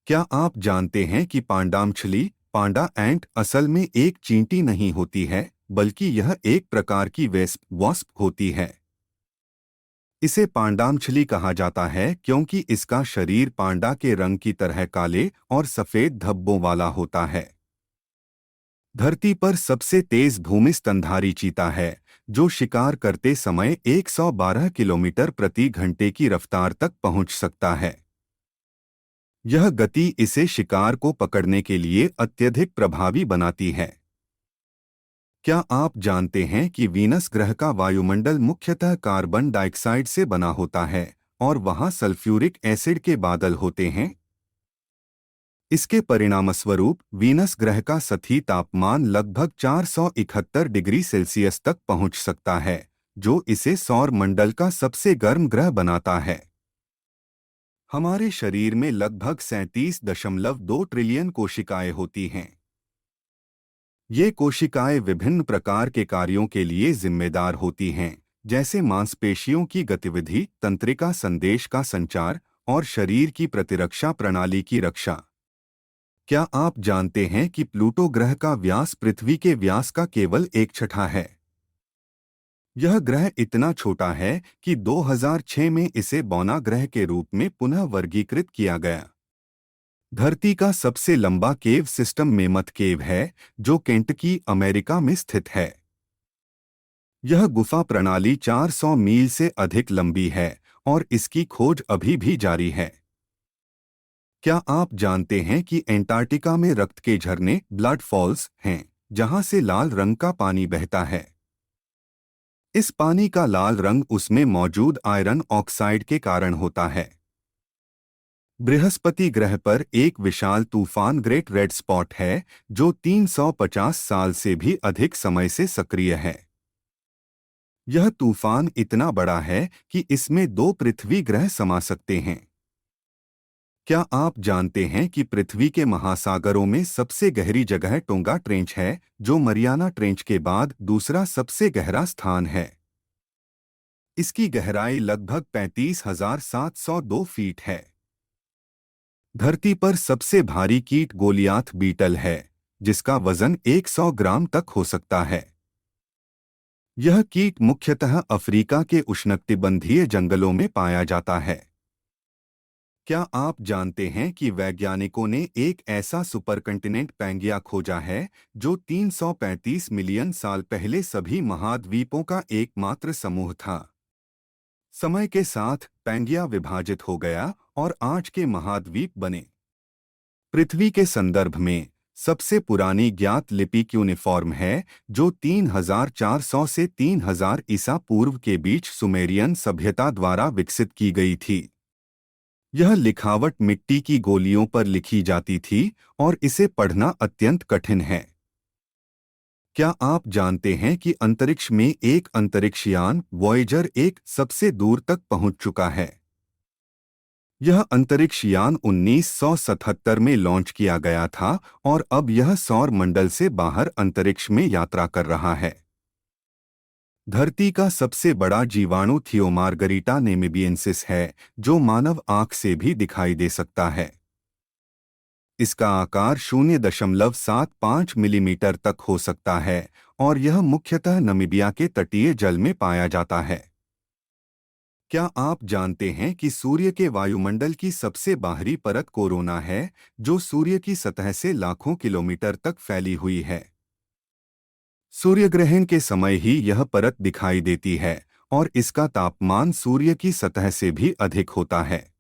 क्या आप जानते हैं कि पांडामछली पांडा एंट असल में एक चींटी नहीं होती है, बल्कि यह एक प्रकार की वॉस्प होती है। इसे पांडामछली कहा जाता है क्योंकि इसका शरीर पांडा के रंग की तरह काले और सफेद धब्बों वाला होता है। धरती पर सबसे तेज भूमि स्तनधारी चीता है, जो शिकार करते समय 112 किलोमीटर प्रति घंटे की रफ्तार तक पहुंच सकता है। यह गति इसे शिकार को पकड़ने के लिए अत्यधिक प्रभावी बनाती है। क्या आप जानते हैं कि वीनस ग्रह का वायुमंडल मुख्यतः कार्बन डाइऑक्साइड से बना होता है और वहां सल्फ्यूरिक एसिड के बादल होते हैं? इसके परिणामस्वरूप वीनस ग्रह का सतही तापमान लगभग 471 डिग्री सेल्सियस तक पहुंच सकता है, जो इसे सौर मंडल का सबसे गर्म ग्रह बनाता है। हमारे शरीर में लगभग 37.2 ट्रिलियन कोशिकाएं होती हैं। ये कोशिकाएं विभिन्न प्रकार के कार्यों के लिए जिम्मेदार होती हैं, जैसे मांसपेशियों की गतिविधि, तंत्रिका संदेश का संचार और शरीर की प्रतिरक्षा प्रणाली की रक्षा। क्या आप जानते हैं कि प्लूटो ग्रह का व्यास पृथ्वी के व्यास का केवल 1/6 है? यह ग्रह इतना छोटा है कि 2006 में इसे बौना ग्रह के रूप में पुनः वर्गीकृत किया गया। धरती का सबसे लंबा केव सिस्टम मेमथ केव है, जो केंटकी, अमेरिका में स्थित है। यह गुफा प्रणाली 400 मील से अधिक लंबी है और इसकी खोज अभी भी जारी है। क्या आप जानते हैं कि एंटार्क्टिका में रक्त के झरने ब्लड फॉल्स हैं, जहां से लाल रंग का पानी बहता है? इस पानी का लाल रंग उसमें मौजूद आयरन ऑक्साइड के कारण होता है। बृहस्पति ग्रह पर एक विशाल तूफान ग्रेट रेड स्पॉट है, जो 350 साल से भी अधिक समय से सक्रिय है। यह तूफान इतना बड़ा है कि इसमें 2 पृथ्वी ग्रह समा सकते हैं। क्या आप जानते हैं कि पृथ्वी के महासागरों में सबसे गहरी जगह टोंगा ट्रेंच है, जो मरियाना ट्रेंच के बाद दूसरा सबसे गहरा स्थान है? इसकी गहराई लगभग 35,702 फीट है। धरती पर सबसे भारी कीट गोलियाथ बीटल है, जिसका वजन 100 ग्राम तक हो सकता है। यह कीट मुख्यतः अफ्रीका के उष्णकटिबंधीय जंगलों में पाया जाता है। क्या आप जानते हैं कि वैज्ञानिकों ने एक ऐसा सुपरकंटिनेंट पैंगिया खोजा है, जो 335 मिलियन साल पहले सभी महाद्वीपों का एकमात्र समूह था? समय के साथ पैंगिया विभाजित हो गया और आज के महाद्वीप बने। पृथ्वी के संदर्भ में सबसे पुरानी ज्ञात लिपि क्यूनिफॉर्म है, जो 3400 से 3000 ईसा पूर्व के बीच सुमेरियन सभ्यता द्वारा विकसित की गई थी। यह लिखावट मिट्टी की गोलियों पर लिखी जाती थी और इसे पढ़ना अत्यंत कठिन है। क्या आप जानते हैं कि अंतरिक्ष में एक अंतरिक्षयान वॉयेजर 1 सबसे दूर तक पहुंच चुका है? यह अंतरिक्ष यान 1977 में लॉन्च किया गया था और अब यह सौर मंडल से बाहर अंतरिक्ष में यात्रा कर रहा है। धरती का सबसे बड़ा जीवाणु थियोमार्गरिटा नेमिबियंसिस है, जो मानव आंख से भी दिखाई दे सकता है। इसका आकार 0.75 मिलीमीटर तक हो सकता है और यह मुख्यतः नमीबिया के तटीय जल में पाया जाता है। क्या आप जानते हैं कि सूर्य के वायुमंडल की सबसे बाहरी परत कोरोना है, जो सूर्य की सतह से लाखों किलोमीटर तक फैली हुई है? सूर्यग्रहण के समय ही यह परत दिखाई देती है और इसका तापमान सूर्य की सतह से भी अधिक होता है।